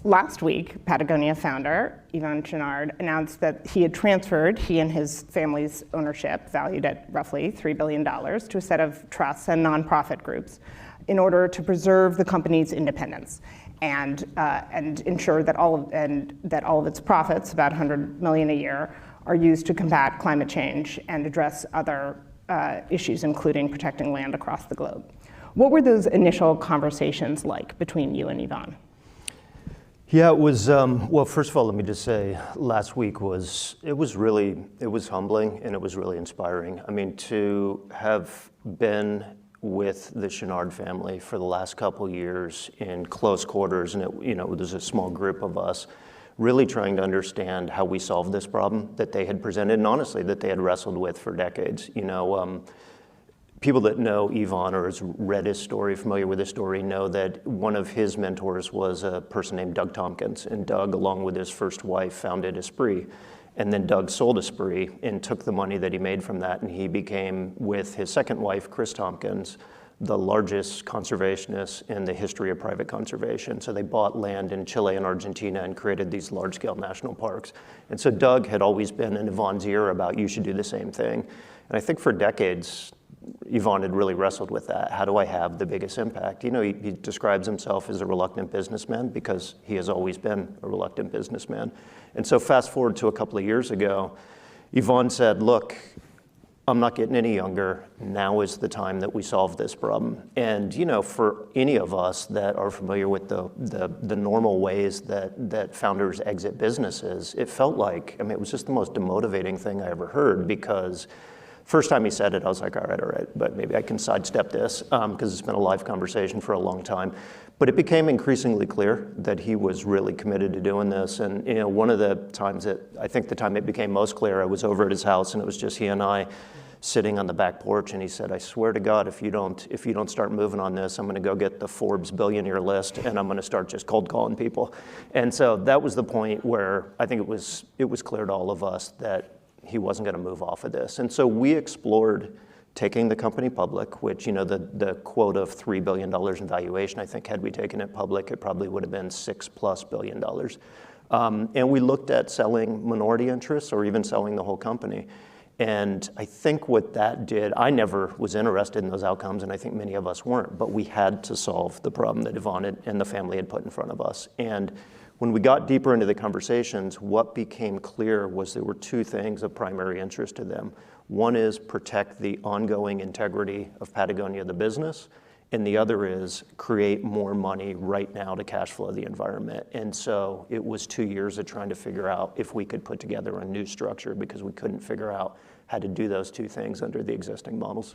Last week, Patagonia founder Yvon Chouinard announced that he had transferred he and his family's ownership, valued at roughly $3 billion, to a set of trusts and nonprofit groups in order to preserve the company's independence and ensure that all of its profits, about $100 million a year, are used to combat climate change and address other issues, including protecting land across the globe. What were those initial conversations like between you and Yvon? Yeah, it was, well, first of all, let me just say, last week was humbling and it was really inspiring. I mean, to have been with the Chouinard family for the last couple years in close quarters, and there's a small group of us, really trying to understand how we solve this problem that they had presented, and honestly, that they had wrestled with for decades. People that know Yvon or has read his story, familiar with his story, know that one of his mentors was a person named Doug Tompkins. And Doug, along with his first wife, founded Esprit. And then Doug sold Esprit and took the money that he made from that, and he became, with his second wife, Chris Tompkins, the largest conservationist in the history of private conservation. So they bought land in Chile and Argentina and created these large-scale national parks. And so Doug had always been in Yvon's ear about, you should do the same thing. And I think for decades, Yvon had really wrestled with that. How do I have the biggest impact? He describes himself as a reluctant businessman because he has always been a reluctant businessman. And so fast forward to a couple of years ago, Yvon said, look, I'm not getting any younger. Now is the time that we solve this problem. And for any of us that are familiar with the normal ways that founders exit businesses, it felt like, it was just the most demotivating thing I ever heard, because first time he said it, I was like, all right, but maybe I can sidestep this because it's been a live conversation for a long time. But it became increasingly clear that he was really committed to doing this. And one of the times I think the time it became most clear, I was over at his house and it was just he and I sitting on the back porch, and he said, I swear to God, if you don't start moving on this, I'm gonna go get the Forbes billionaire list and I'm gonna start just cold calling people. And so that was the point where I think it was clear to all of us that he wasn't going to move off of this. And so we explored taking the company public, which, the quote of $3 billion in valuation, I think had we taken it public, it probably would have been $6+ billion. And we looked at selling minority interests or even selling the whole company. And I think what that did, I never was interested in those outcomes, and I think many of us weren't, but we had to solve the problem that Yvon and the family had put in front of us. And when we got deeper into the conversations, what became clear was there were two things of primary interest to them. One is protect the ongoing integrity of Patagonia, the business, and the other is create more money right now to cash flow the environment. And so it was 2 years of trying to figure out if we could put together a new structure because we couldn't figure out how to do those two things under the existing models.